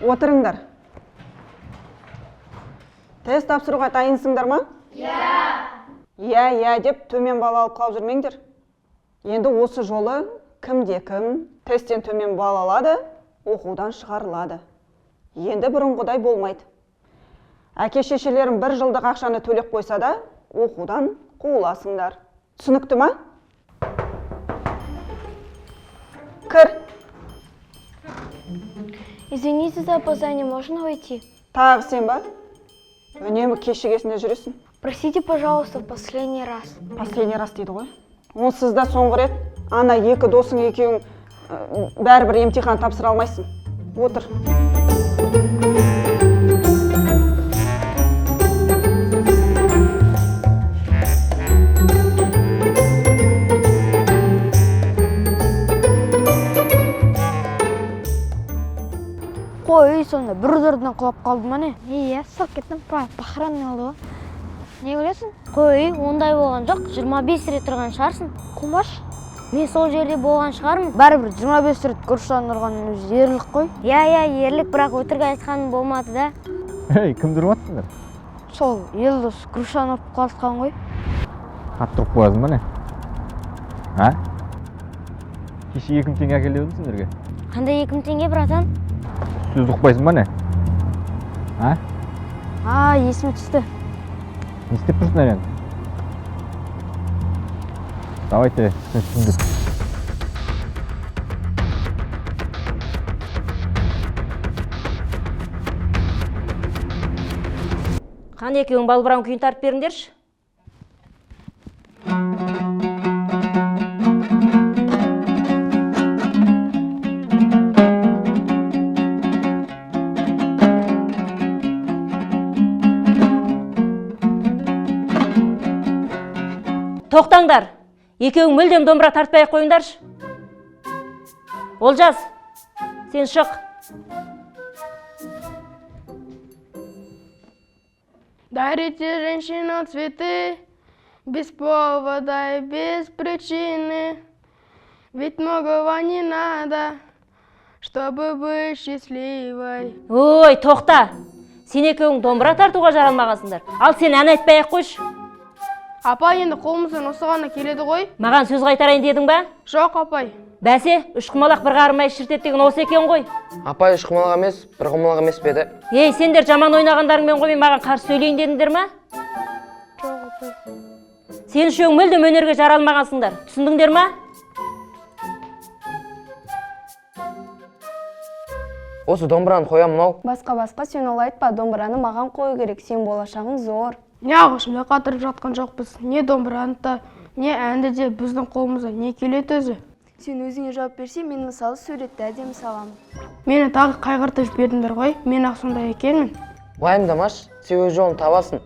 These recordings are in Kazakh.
Отырыңдар. Тест тапсыруға дайынсыңдар ма? Иә деп төмен бал алып қалып жүрмеңдер. Енді осы жолы кімде-кім тесттен төмен бал алады, оқудан шығарылады. Енді бұрынғыдай болмайды. Әке-шешелерім 1 жылдық ақшаны төлеп қойса да, оқудан қуыласыңдар. Түсінікті ма? Кір. Извините за опоздание, можно войти? Тағы сен ба? Үнемі кешігесінде жүресің. Простите, пожалуйста, в последний раз. Последний раз дейді ғой. Онсыз да соңғы рет, ана 2 досың екеуің бәрібір емтихан тапсыра алмайсың. Отыр. Қой, сонда бір ұзардан құлап қалды ма не? Иә, сырт кеттім, пахранның алды ғой. Не білесің? Қой, ондай болған жоқ, 25 рет тұрған шығарсың. Құмаш? Мен сол жерде болған шығармын. Бәрібір 25 рет күріштан ұрғанның өзі ерлік қой. Иә, ерлік, бірақ өтірік айтқаным болмады да. Ей, кім тұрып жатсыңдар? Сол, Елдос күріштан ұрып қалысқан ғой. Қатты тұрып қоясың ба не? А? Кеше 2000 теңге әкеліп едім сендерге. Қандай 2000 теңге, братан? Сөз ұқпайсың ба не? А? Есіме түсті. Не істеп тұрсыңдар енді? Давайте, түсіндір. Қан екеуің балбырауын күйін тартып беріңдерші. Тоқтаңдар, екеуің мүлдем домбыра тартпай қойыңдаршы. Олжас, сен шық. Дарите женщинам цветы, без повода и без причины. Ведь многого не надо, чтобы быть счастливой. Ой, тоқта, сен екеуің домбыра тартуға жаралмағансыңдар. Ал сен ән айтпай қойшы. Апа, енді қолымыздан осы ғана келеді ғой. Маған сөз қайтарайын дедің ба? Жоқ, апай. Бәсе, 3 құмалақ бір қарымай шіртет деген осы екен ғой. Апай, 3 құмалақ емес, 1 құмалақ емес пе еді? Ей, сендер жаман ойнағандарыңмен қоймай маған қарсы сөйлейін дедіңдер ма? Жоқ, апай. Сен үшеуің мүлдем өнерге жаралмағансыңдар. Түсіндіңдер ма? Осы домбыраны қоямын ау. Басқа сен ол айтпа, домбыраны маған қою керек, сен болашағың зор. Не ағылшында қатырып жатқан жоқпыз. Не домбыраны да, не әнді де біздің қолымызда не келеді өзі. Сен өзіңе жауап берсе, мен мысалы суретті әдемі саламын. Мені тағы қайғыртып жібердіңдер ғой, мен ақ сондай екенмін. Уайымдамаш, сен өз жолын табасың.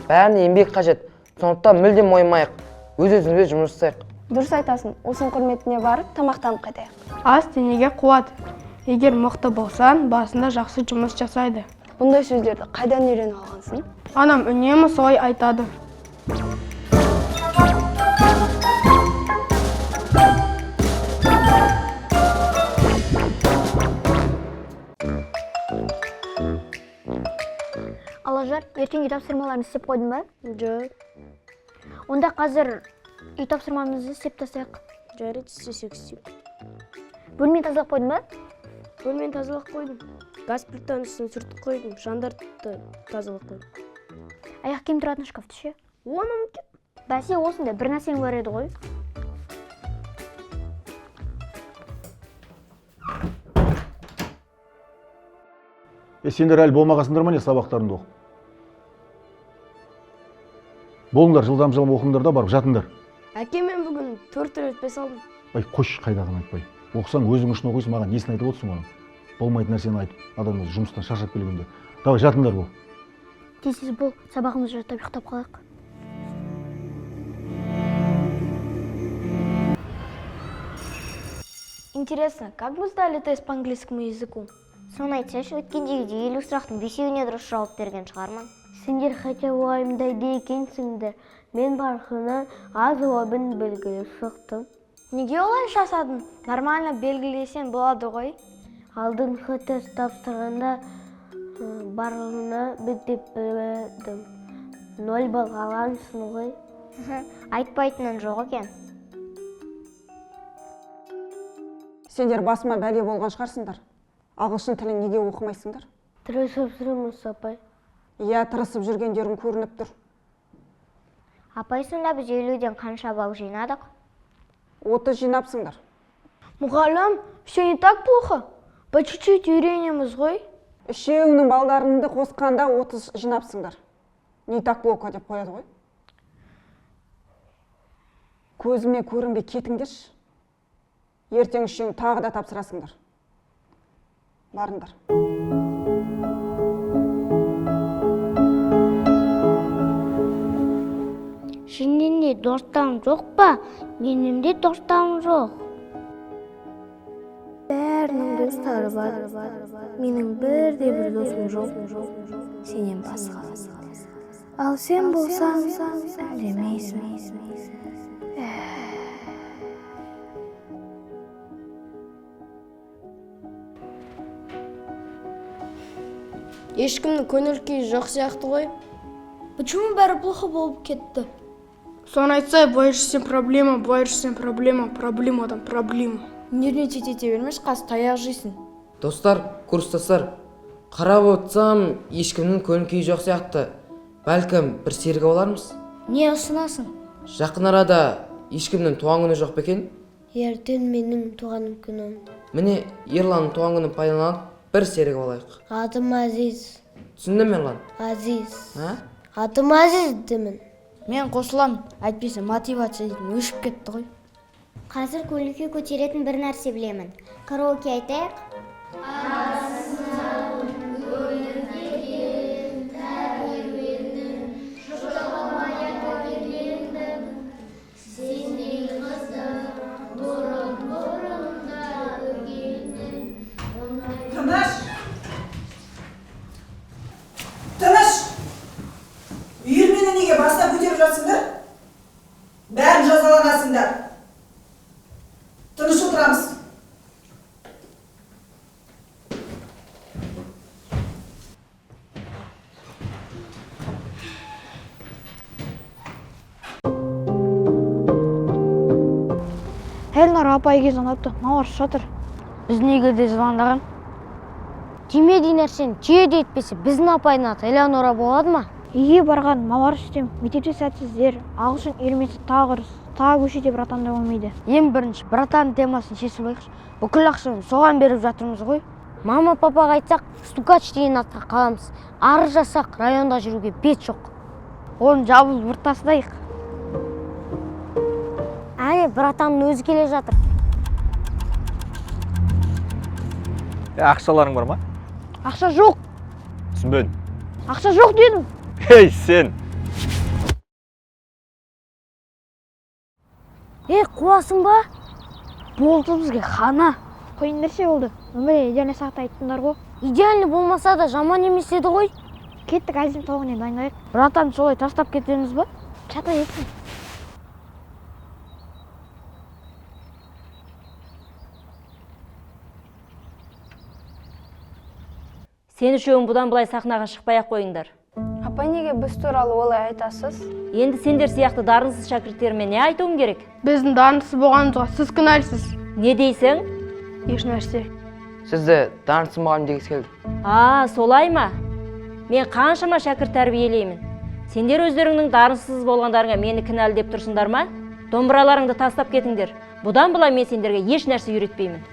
Бәріне еңбек қажет. Сондықтан мүлдем мойымайық. Өз-өзімізбен жұмыс жасайық. Дұрыс айтасың, осының құрметіне барып, тамақтанып қайтайық. Ас денеге қуат. Егер мықты болсаң, басында жақсы жұмыс жасайды. Бұндай сөздерді қайдан үйреніп алғансың? Анам үнемі солай айтады. Алажар, ертең үй тапсырмаларын істеп қойдың ба? Жоқ. Онда қазір үй тапсырмамызды істеп тастайық. Жарайды, істесек істейік. Бөлмені тазалап қойдың ба? Бөлмені тазалап қойдым. Газ плитаның үстін сүртіп қойдым. Шандарды тазалап қойдым. Аяқ киім тұратын шкафты ше? Оны мүмкін. Бәсе, осында бір нәрсең бар еді ғой. Сендер әлі болмағасыңдар ма не сабақтарыңды оқып? Болыңдар, жылдам оқыңдар да барып жатыңдар. Әке, мен бүгін 4 рет өтпей салдым. Қош, қайдағын айтпай. Оқысаң өзің үшін оқисың, маған несін айтып отырсың оның? Болмайтын нәрсені айтып, адам өзі жұмыстан шаршап келгенде. Давай жатыңдар бол. Тез бол, сабағымызды жаттап ұйықтап қалайық. Интересно, как вы сдали тест по английскому языку? Соны айтсайшы, өткендегідей 50 сұрақтың 5-еуіне дұрыс жауап берген шығармын. Сендер қайта уайымдайды екенсіңдер. Мен барқынан аз жауабын белгілеп шықтым. Неге олай жасадың? Нормально белгілесен болады ғой. алдыңғы тест тапсырғанда барлығына бір деп білдім. 0 балл алғансың ғой. Айтпайтынын жоқ екен. Сендер басыма бәле болған шығарсыңдар. Ағылшын тілін неге оқымайсыңдар? Тырысып жүрміз, апай. Иә, тырысып жүргендерің көрініп тұр. Апай, сонда біз 50-ден қанша балл жинадық? 30 жинапсыңдар. Мұғалім, все не так плохо. По чуть-чуть үйренеміз ғой. Үшеуіңнің балдарыңды қосқанда 30 жинапсыңдар. Не так плохо деп қояды ғой. Көзіме көрінбей кетіңдерші. Ертең үшеуің тағы да тапсырасыңдар. Барыңдар. Сенің де достарың жоқ па? Менің де достарым жоқ. Бәрінің достары бар. Менің бірде-бір досым жоқ. Сенен басқа. Ал сен болсаң, демейсің. Ешкімнің көңіл күйі жоқ сияқты ғой. Почему бәрі плохо болып кетті? Соны айтса, былай жүрсең проблема, былай жүрсең проблема, проблемадан проблема. Нервничать ете бермеш, қаз таяқ жейсің. Достар, курстастар, қарап отырсам, ешкімнің көңіл күйі жоқ сияқты. Бәлкім бір серігі болармыз? Не ұсынасың? Жақын арада ешкімнің туған күні жоқ па екен? Ертең менің туған күнім. Міне, Ерланның туған күнін пайдаланып, бір серігі болайық. Атым Азиз. Түсіндің бе, Ерлан? Азиз. А? Атым Азиз демін. Мен қосылам, әйтпесе мотивация дейтін өшіп кетті ғой. Қазір көңіл көтеретін бір нәрсе білемін. Караоке айтайық. Тыныш! Үйірмені неге басына көтеріп жатсыңдар? Бәрін жазаланасыңдар. Тыныш отырамыз. Эльнар апай кез ұнатты, мауар шатыр. Біз неге де звондаған? Тимедей нәрсені түйеде етпесе, біздің апайдың аты Элеонора болады ма? Үйге барған мауар үстем, мектепте сәтсіздер, ағылшын үйірмесі тағы көшеде братанда болмайды. Ең бірінші, братан темасын шешіп алайықшы. Бүкіл ақшаны соған беріп жатырмыз ғой. Мама папаға айтсақ, стукач деген атқа қаламыз. Арыз жасақ, районда жүруге бет жоқ. Оны жабылып бұртастайық. Әне, братанның өзі келе жатыр. Ақшаларың бар ма? Ақша жоқ. Түсінбедім. Ақша жоқ дедім. Ей, сен! Қуасың ба? Болды бізге қана. Қойын нәрсе болды. Өмірі идеальный сақты айттыңдар ғой. Идеальный болмаса да жаман емес еді ғой. Кеттік әзім тоғыне дайындайық. Братан солай тастап кетеміз ба? Чата етсін. Сен үшеуің бұдан былай сахнаға шықпай-ақ қойыңдар. Апай, неге біз туралы олай айтасыз? Енді сендер сияқты дарынсыз шәкірттеріме не айтуым керек? Біздің дарынсыз болғанымызға сіз кінәлісіз. Не дейсің? Еш нәрсе. Сізді дарынсыз мұғалім дегісі келді. Солай ма? Мен қаншама шәкірт тәрбиелеймін. Сендер өздеріңнің дарынсыз болғандарыңа мені кінәлі деп тұрсыңдар ма? Домбыраларыңды тастап кетіңдер. Бұдан былай мен сендерге еш нәрсе үйретпеймін.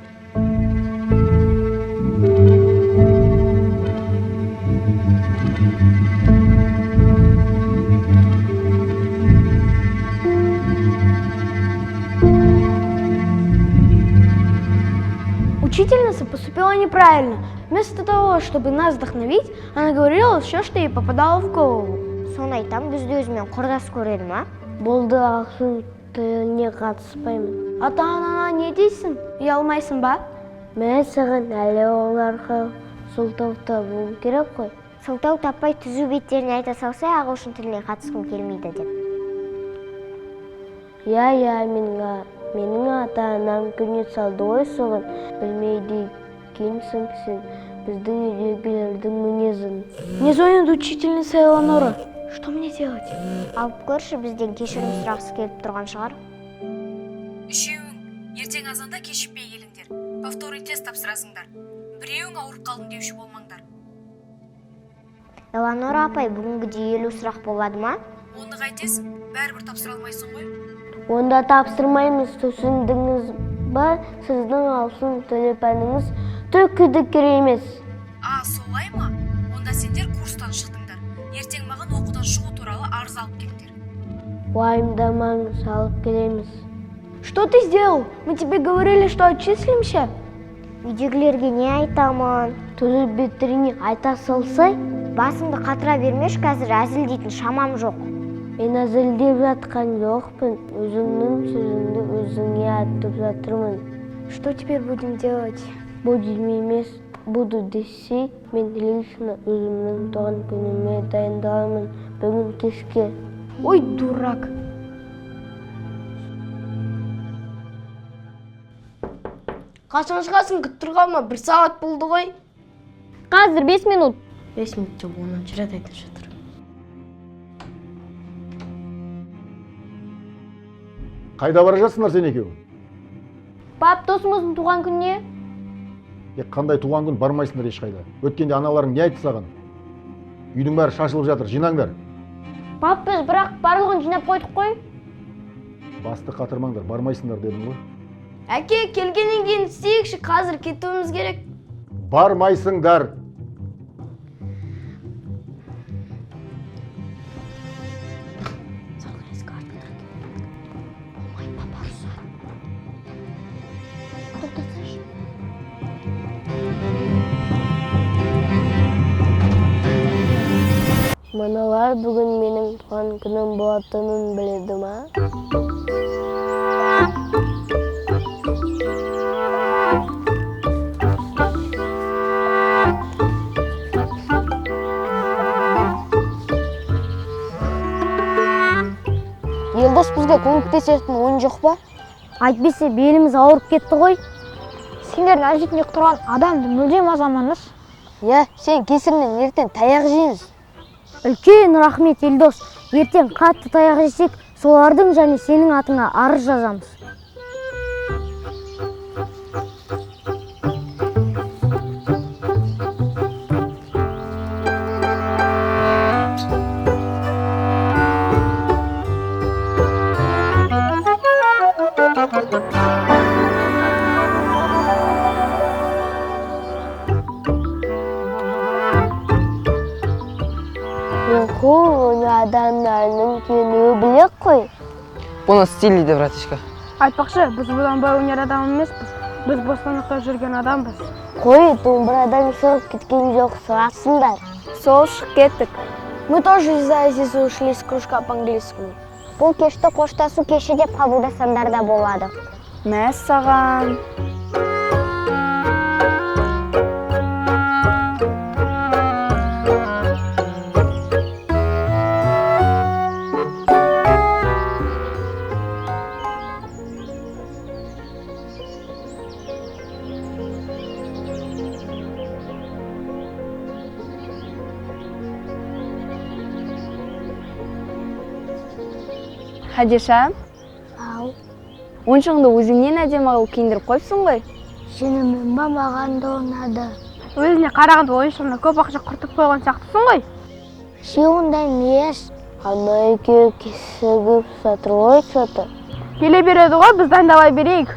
Учительница поступила неправильно. Вместо того, чтобы нас вдохновить, она говорила все, что ей попадало в голову. Соны айтам, бізді өзімен құрдас көреді ма? Болды, ағылшын тіліне қатыспаймын. Ата-анана не дейсің? Ұялмайсың ба? Мен саған әлі оларға сылтау табуым керек қой. Сылтау таппай түзу беттеріне айта салса, ағылшын тіліне қатысқым келмейді деп. Менің ата-анам күнет салды ғой, соған білмейді кемсің сен біздің үйдегілердің мінезін. Не звонит учительница Элеонора. Что мне делать? Алып көрші, бізден кешірім сұрағысы келіп тұрған шығар. Үшеуің ертең азанда кешікпей келіңдер. Повторный тест тапсырасыңдар. Біреуің ауырып қалдың деуші болмаңдар. Элеонора апай, бүгінгіде 50 сұрақ болады ма? Оны қайтесің? Бәрібір тапсыра алмайсың ғой. Онда тапсырмаймыз, түсіндіңіз ба? Сіздің алсын төлепәніңіз түкідікір емес. Солай ма? Онда сендер курстан шықтыңдар. Ертең маған оқудан шығу туралы арыз алып келіңдер. Уайымдамаңыз, алып келеміз. Что ты сделал? Мы тебе говорили, что отчислимся. Үйдегілерге не айтамын? Түзіп беттеріне айта салсай? Басыңды қатыра бермеш, қазір әзіл дейтін шамам жоқ. Мен әзілдеп жатқан жоқпын. Өзіңнің сөзіңді өзіңе айтып жатырмын. Что теперь будем делать? Будем емес, буду десе, мен лично өзімнің туған күніме дайындаламын бүгін кешке. Ой, дурак! Қашан шығасың, күттір қалма, 1 сағат болды ғой. Қазір 5 минут. 5 минут жоқ, 10 рет айтып жатыр. Қайда бара жатсыңдар сен екеуің? Пап, досымыздың туған күніне. Қандай туған күн, бармайсыңдар ешқайда. Өткенде аналарың не айтты саған? Үйдің бәрі шашылып жатыр, жинаңдар. Пап, біз бірақ барлығын жинап қойдық қой. Басты қатырмаңдар, бармайсыңдар дедім ғой. Әке, келгеннен кейін істейікші, қазір кетуіміз керек. Бармайсыңдар. Мыналар бүгін менің туған күнім болатынын біледі ма? Елдос, бізге көмектесетін ойын жоқ па? Айтпесе, беліміз ауырып кетті ғой. Сендердің әжетінде тұрған адамды мүлдем азаманыз. Сен кесірінен ертең таяқ жейміз. Үлкен рахмет, Елдос. Ертең қатты таяқ жесек, солардың және сенің атыңа арыз жазамыз. Оны адамдарының көнуі білек қой. Бұны стиль дейді, братишка. Айтпақшы, біз бұдан бай өнер адам емеспіз. Біз бостандықта жүрген адамбыз. Қой, домбырадан шығып кеткен жоқ, сұрасыңдар. Сол шығып кеттік. Мы тоже из-за Азизы ушли с кружка по-английскому. Бұл кешті қоштасу кеші деп қабылдасаңдар да болады. Мәссаған. Хадиша, ойыншығыңды өзіңнен әдемі қылып киіндіріп қойыпсың ғой. Шынымен ба, маған да ұнады. Өзіне қарағанда ойыншығына көп ақша құртып қойған сияқтысың ғой. Ондай емес. Ана екеуі кешігіп жатыр ғой, что-то. Келе береді ғой, біз дайындала берейік.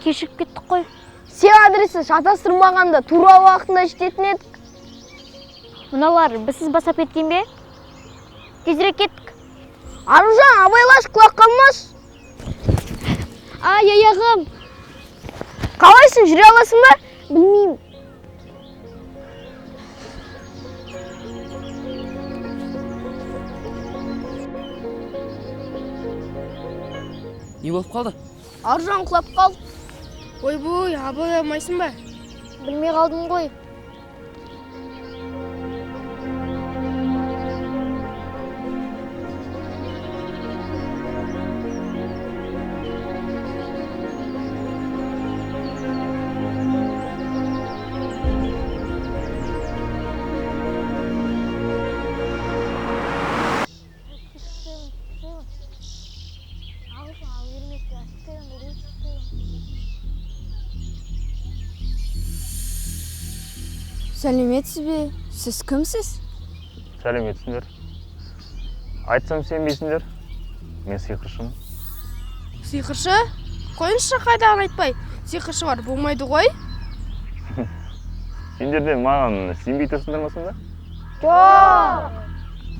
Кешіп кеттік қой. Сен адресін шатастырмағанда тура уақытында жететін едік. Мыналар бізсіз басап кеткен бе? Тезірек кеттік. Аружан, абайлаш, құлақ қалмас. Ай, аяғым. Қалайсың, жүре аласың ба? Білмеймін. Не болып қалды? Аржан құлап қалды. Ойбой, абай алмайсың ба? Білмей қалдым ғой. Сәлеметсіз бе? Сіз кімсіз? Сәлеметсіңдер. Айтсам сенбейсіңдер. Мен сиқыршымын. Сиқыршы? Қойыңызшы қайдағыны айтпай. Сиқыршы бар болмайды ғой? Сендер де маған сенбей тұрсыңдар ма сонда? Жоқ.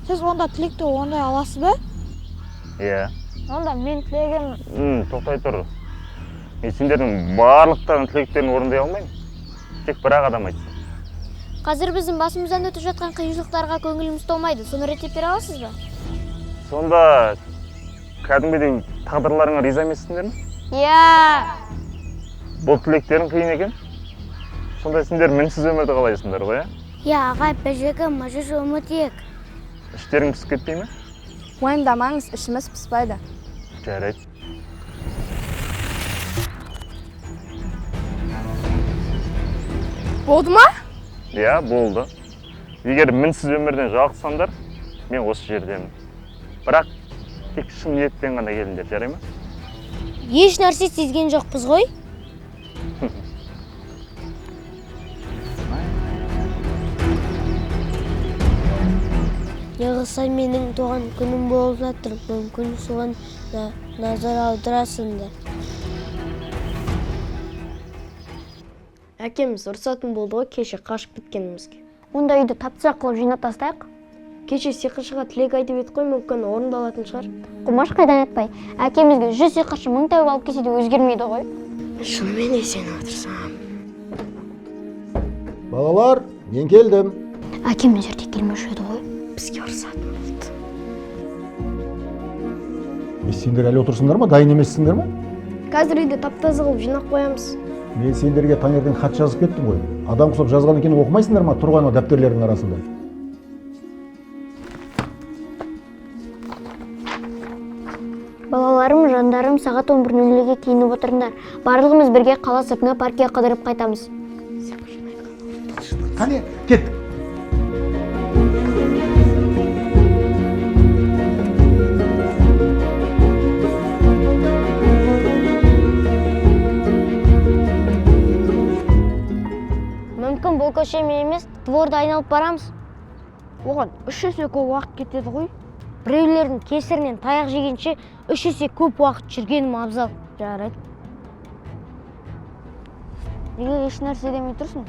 Сіз онда тілекті ондай аласыз ба? Иә. Онда мен тілегім. Тоқтай тұр. Мен сендердің барлықтарын тілектерін орындай алмаймын. Тек бір-ақ адам айтсын. Қазір біздің басымыздан өтіп жатқан қиыншылықтарға көңіліміз толмайды. Соны реттеп бере аласыз ба? Сонда кәдімгідей тағдырларыңа риза емессіңдер ме? Иә. Бұл тілектерің қиын екен. Сонда сендер мінсіз өмірді қалайсыңдар ғой, Иә, ағай, бір жерге мәжүш ұмытайық. Іштерің пісіп кетпей ме? Уайымдамаңыз, ішіміз піспайды. Жарайды. Болды ма? Иә, болды. Егер мінсіз өмірден жалықсаңдар, мен осы жердемін. Бірақ тек шын ниетпен ғана келіңдер, жарай ма? Еш нәрсе сезген жоқпыз ғой. Неғылса менің туған күнім болып жатыр. Мүмкін соған назар аударасыңдар. Әкеміз ұрсатын болды ғой кеше қашып кеткенімізге. Онда үйді тапсырақ қылып жинап тастайық. Кеше сиқыршыға тілек айтып еді ғой, мүмкін орындалатын шығар. Құмаш қайдан айтпай, әкемізге 100 сиқыршы 1000 тәуіп алып келсе де өзгермейді ғой. Шынымен есен отырсам. Балалар, мен келдім. Әкем мына жерде келмеуші еді ғой. Бізге ұрсатын болды. Сендер әлі отырсыңдар ма? Дайын емессіңдер ма? Қазір үйді тап-таза қылып жинап қоямыз. Мен сендерге таңертең хат жазып кеттім ғой. Адам құсап жазған екен оқымайсыңдар ма? Тұрған дәптертердің арасында. Балаларым, жандарым, сағат 11:00-ге киініп отырыңдар. Барлығымыз бірге қала сыртына паркке қыдырып қайтамыз. Қане, кеттік. Мүмкін бұл көшемен емес, дворды айналып барамыз. Оған 3 есе көп уақыт кетеді ғой. Біреулердің кесірінен таяқ жегенше 3 есе көп уақыт жүргенім абзал. Жарайды. Неге еш нәрсе демей тұрсың?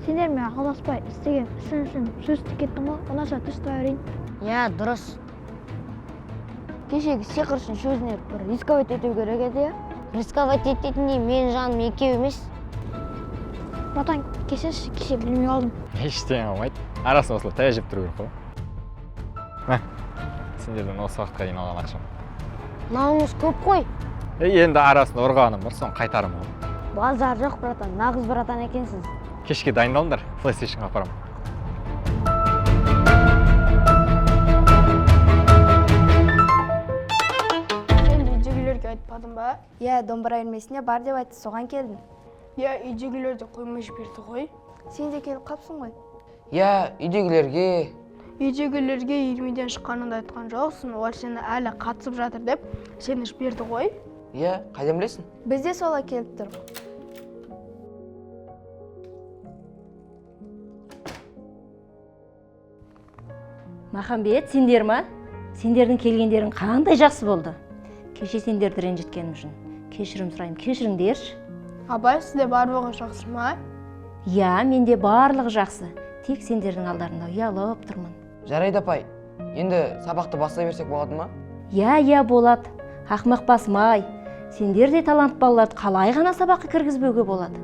Сендер мен ақылдаспай істеген ісің үшін сөз кеттің ғой, онаша түс тұра берейін. Иә, дұрыс. Кешегі сиқыршының сөзіне бір рисковать ету керек еді, иә? Рисковать ететіндей мен жаным екеу емес. Батан, кеше білмей қалдым. Ештеңе болмайды. Арасын осылай таяқ жеп тұру керек қой. Сендерден осы уақытқа дейін алған ақшам. Науыңыз көп қой. Енді арасын ұрғаным бар, соны қайтарым ғой. Базар жоқ, братан, нағыз братан екенсіз. Кешке дайындалыңдар, PlayStationға апарам. Сен үйдегілерге айтпадың ба? Иә, домбыра үйірмесіне бар деп айтты, соған келдім. Иә, үйдегілер де қоймай жіберді ғой. Сен де келіп қапсың ғой. Иә, үйдегілерге. Үйдегілерге үйірмеден шыққаныңды айтқан жоқсың, олар сені әлі қатысып жатыр деп сені жіберді ғой. Иә, қайдан білесің? Біз де солай келіп тұр. Махамбет, сендер ма? Сендердің келгендерің қандай жақсы болды. Кеше сендерді ренжіткенім үшін кешірім сұраймын, кешіріңдерші. Абай, сізде барлығы жақсы ма? Иә, менде барлығы жақсы. Тек сендердің алдарында ұялып тұрмын. Жарайды апай, енді сабақты бастай берсек болады ма? Иә, болады. Ақмақ басым-ай. Сендердей талант балаларды қалай ғана сабаққа кіргізбеуге болады?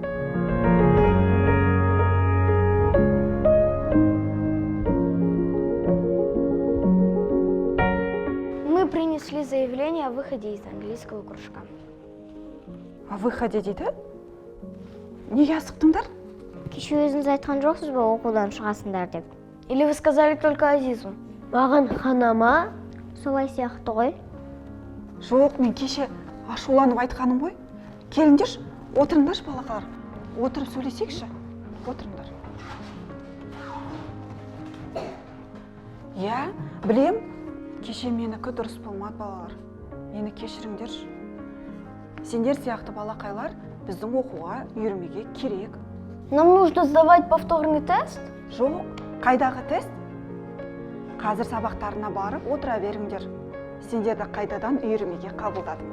Мы принесли заявление о выходе из английского кружка. О выходе дейді? Неге асықтыңдар? Кеше өзіңіз айтқан жоқсыз ба оқудан шығасыңдар деп? Или вы сказали только Азизу? Маған ханама солай сияқты ғой. Жоқ, мен кеше ашуланып айтқаным ғой. Келіңдерші, отырыңдаршы балақалар. Отырып сөйлесейікші. Отырыңдар. Иә, білем, кеше менікі дұрыс болмады балалар. Мені кешіріңдерші. Сендер сияқты балақайлар біздің оқуға үйірмеге керек. Нам нужно сдавать повторный тест? Жоқ, қайдағы тест? Қазір сабақтарына барып отыра беріңдер. Сендерді қайтадан үйірмеге қабылдадым.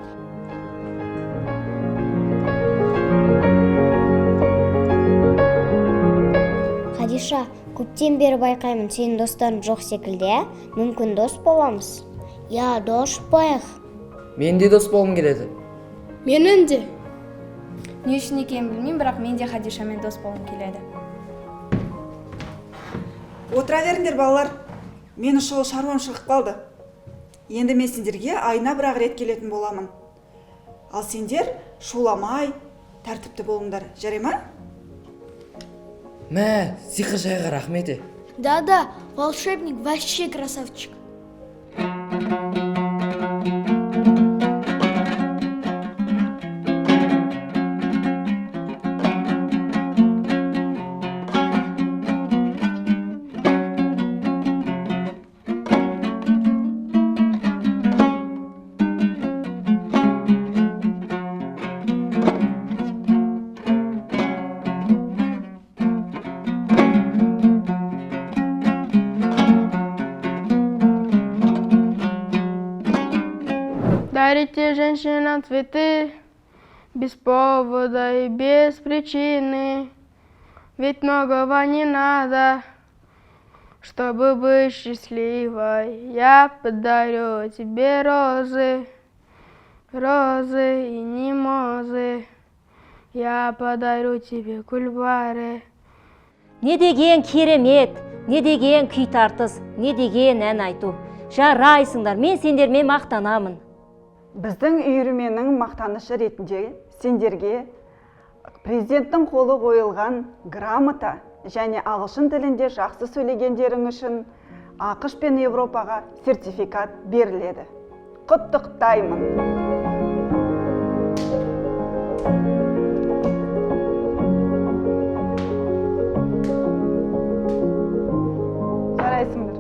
Хадиша, көптен бері байқаймын, сенің достарың жоқ секілді, ә? Мүмкін дос боламыз? Я, дос бояқ. Мен де дос болғым келеді. Менің де. Не үшін екенін білмеймін, бірақ мен де Хадишамен дос болғым келеді. Отыра беріңдер балалар. Мені шол шаруам шығып қалды. Енді мен сендерге айына бір-ақ рет келетін боламын. Ал сендер шуламай, тәртіпті болыңдар, жарай ма? Мә, сиқыр жайға рахмет. Да-да, волшебник вообще красавчик. Дарите женщинам цветы без повода и без причины. Ведь многого не надо, чтобы быть счастливой. Я подарю тебе розы, розы и мимозы. Я подарю тебе гүлбары. Не деген керемет, не деген күй тартыс, не деген ән айту. Жарайсыңдар, мен сендермен мақтанамын. Біздің үйірменің мақтанышы ретінде сендерге президенттің қолы қойылған грамота және ағылшын тілінде жақсы сөйлегендерің үшін ақш пен Европаға сертификат беріледі. Құттықтаймын. Жарайсыңдар.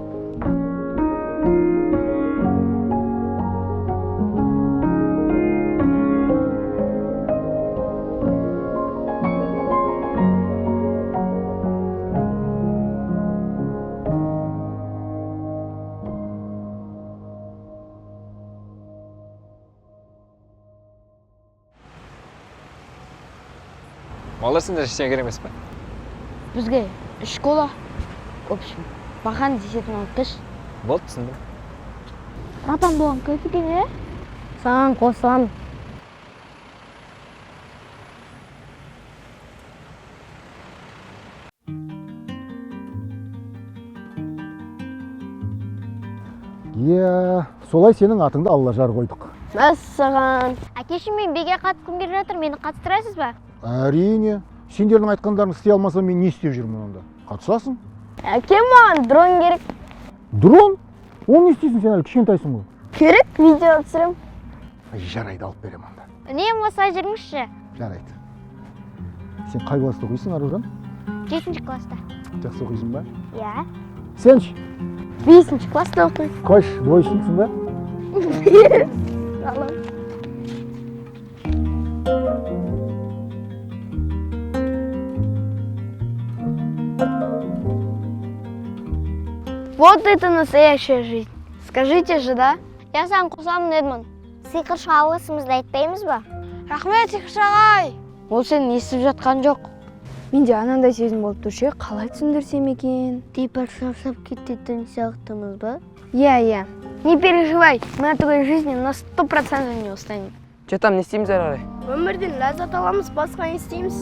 Балалар сендер ештеңе керек емес пе? Бізге школа, в общем, баған десетін алып Болды, түсіндім. Матам болған көп екен, е? Саған қосам. Иә, солай сенің атыңды Алла жар қойдық. Мәссаған. Әкешім мен биге қатысқым келіп жатыр, мені қатыстырасыз ба? Әрине. Сендердің айтқандарыңды істей алмасам, мен не істеп жүрмін онда? Қатысасың? Әке, маған дрон керек. Дрон? Оны не істейсің, сен әлі кішкентайсың ғой. Керек, видео түсірем. Жарайды, алып берем онда. Не, осылай жүріңізші. Жарайды. Сен қай класста оқисың, Аружан? 7-ші класста. Жақсы оқисың ба? Иә. Сенші? 5-ші класста оқимын. Қош, двоечниктің ба? Алам. Вот это настоящая жизнь. Скажите же, да? Я саған қосамын, Эдмон. Сиқыршы алысымызды айтпаймыз ба? Рахмет, сиқыршы ағай. Ол сен естіп жатқан жоқ. Менде анандай сезім болып тұршы, қалай түсіндірсем екен? Типа шаршап кететін сияқтымыз ба? Иә. Не переживай, мы от такой жизни на 100% не устанем. Жатам, не істейміз әрі қарай? Өмірден ләззат аламыз, басқа не істейміз?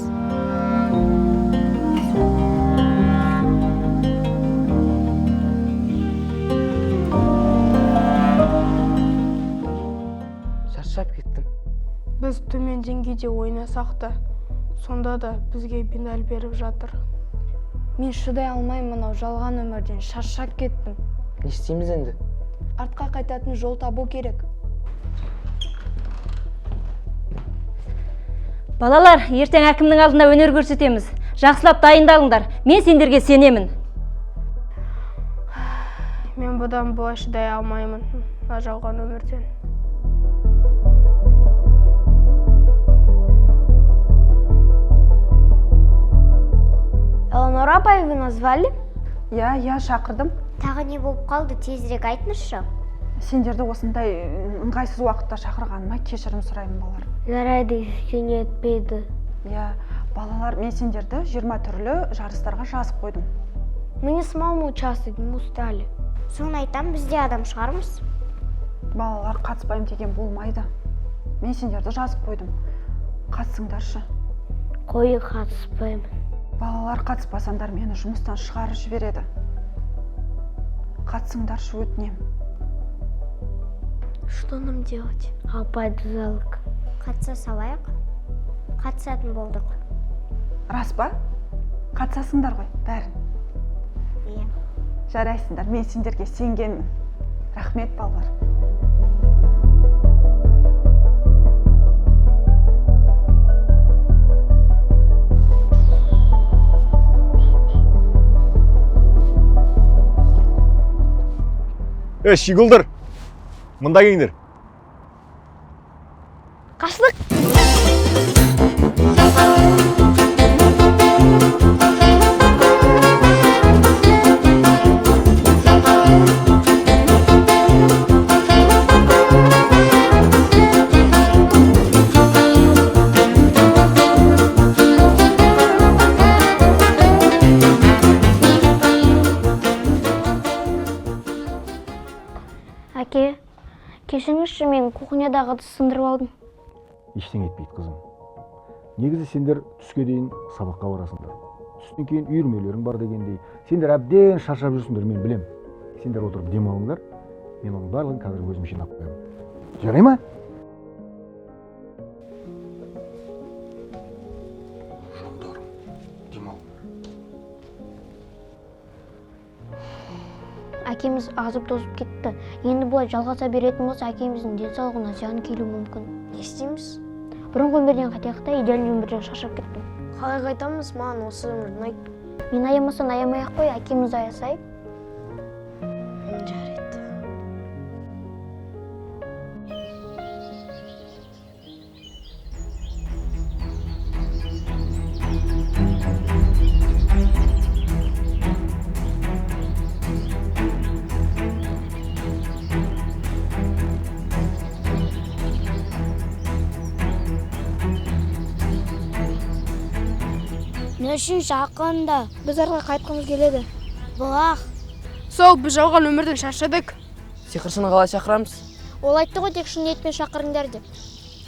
Шаршап кеттім. Біз төмен деңгейде ойнасақ та, сонда да бізге бинал беріп жатыр. Мен шыдай алмаймын мынау жалған өмірден, шаршап кеттім. Не істейміз енді? Артқа қайтатын жол табу керек. Балалар, ертең әкімнің алдында өнер көрсетеміз. Жақсылап дайындалыңдар. Мен сендерге сенемін. Мен бұдан былай шыдай алмаймын, мына жалған өмірден. Элеонора апайвы назвали? Я шақырдым. Тағы не болып қалды, тезірек айтыңызшы. Сендерді осындай ыңғайсыз уақытта шақырғаныма кешірім сұраймын, балалар. Жарайды, ештеңе етпейді. Балалар, мен сендерді 20 түрлі жарыстарға жазып қойдым. Мы не сможем участвовать, мы устали. Соны айтам, бізде адам шығармыз. Балалар қатыспаймын деген болмайды. Мен сендерді жазып қойдым. Қатысыңдаршы. Қойы қатыспаймын. Балалар қатыспасандар мені жұмыстан шығарып жібереді. Қатысыңдаршы, өтінем. Что нам делать? Апайды жалко. Қатыса салайық. Қатысатын болдық. Рас па? Қатысасыңдар ғой, бәрін. Иә. Жарайсыңдар, мен сендерге сенгенмін. Рахмет, балалар. Шигулдар, мында келіңдер. Қашдық! Әке, кешіңізші, мен кухнядағы сындырып алдым. Ештеңе етпейді, қызым. Негізі сендер түске дейін сабаққа барасыңдар. Түстен кейін үйірмелерің бар дегендей. Сендер әбден шаршап жүрсіңдер, мен білем. Сендер отырып демалыңдар. Мен оның барлығын қазір өзім жинап қоямын. Жарай ма? Жолдарым, демалыңдар. Әкеміз азып тозып кетті. Енді бұлай жалғаса беретін болса, әкеміздің денсаулығына зиян келуі мүмкін. Не істейміз? Бұрынғы өмірден қайтайық та, идеальный өмірден шаршап кеттім. Қалай қайтамыз, маған осы өмір ұнайды. Мен аямасам аямай-ақ қой, әкеміз аясай. Жарайды. Не үшін жақында? Біз арға қайтқымыз келеді. Бұлақ. Сол, біз жалған өмірден шаршадық. Сиқыршыны қалай шақырамыз? Ол айтты ғой, тек шын ниетпен шақырыңдар деп.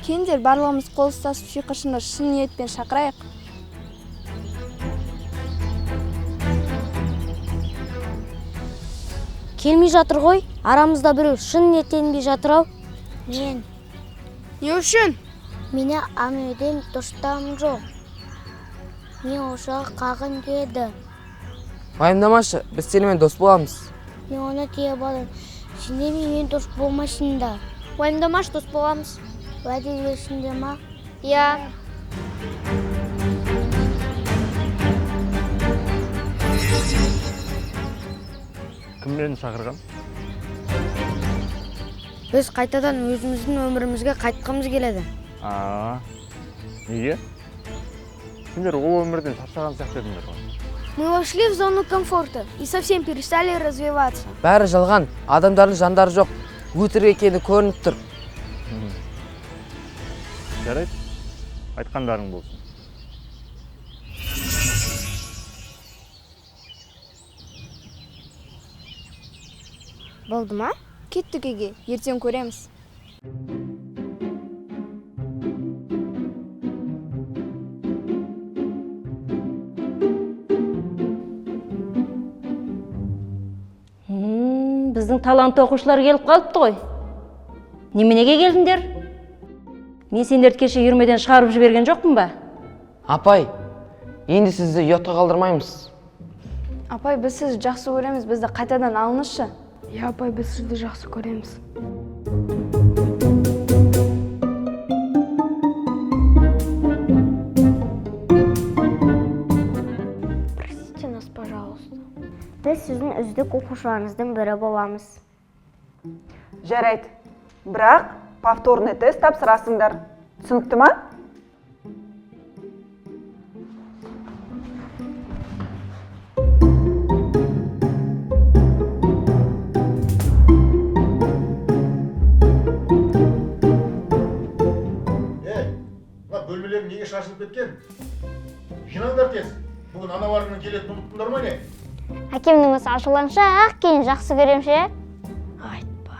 Кендер барлығымыз қол ұстасып сиқыршыны шын ниетпен шақырайық. Келмей жатыр ғой, арамызда біреу шын ниеттенбей жатыр ау. Мен. Не үшін? Мені амеден достам жоқ. Мен ошаға қағын деді. Уайымдамашы, біз сенімен дос боламыз. Мен оны тие балым. Сенде мен дос болмашында. Уайымдамаш, дос боламыз. Уәде берсінде ма? Я. Кім мені шақырған? Біз қайтадан өзіміздің өмірімізге қайтқымыз келеді. Неге? Сендер ол өмірден шаршаған сияқты едіңдер ғой. Мы вошли в зону комфорта и совсем перестали развиваться. Бәрі жалған, адамдардың жандары жоқ. Өтірік екені көрініп тұр. Жарайды, айтқандарың болсын. Болды ма? Кеттік үйге, ертең көреміз. біздің талантты оқушылар келіп қалыпты ғой. Неменеге келдіңдер? Мен сендерді кеше үйірмеден шығарып жіберген жоқпын ба? Апай, енді сізді ұятқа қалдырмаймыз. Апай, біз сізді жақсы көреміз, бізді қайтадан алыңызшы. Иә, апай, біз сізді жақсы көреміз. Простите нас, пожалуйста. Біз сіздің үздік оқушыларыңыздың бірі боламыз. Жарайды. Бірақ повторный тест тапсырасыңдар. Түсінікті ма? Бөлмелерің неге шашылып кеткен? Жинаңдар тез. Бүгін аналарыңның келетінін ұмыттыңдар ма не? Әкемнің осы ашуланша ақ кейін жақсы көремше. Айтпа.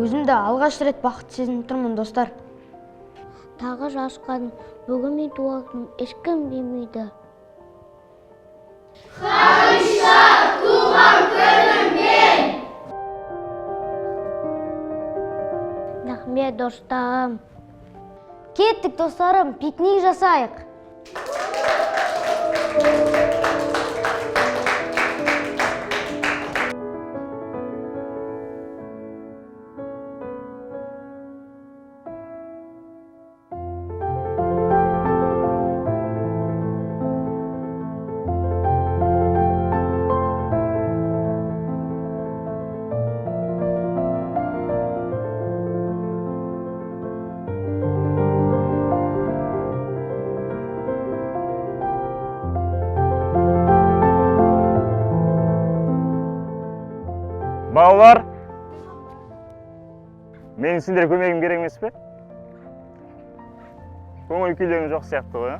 Өзімді алғаш рет бақыт сезініп тұрмын, достар. Тағы жасқадым. Бүгін мен туған күнім ешкім білмейді. Қанша туған күніммен! Рахмет, достарым. Кеттік, достарым, пикник жасайық. Балалар, менің сендерге көмегім керек емес пе? Көңіл күйлерің жоқ сияқты ғой, а?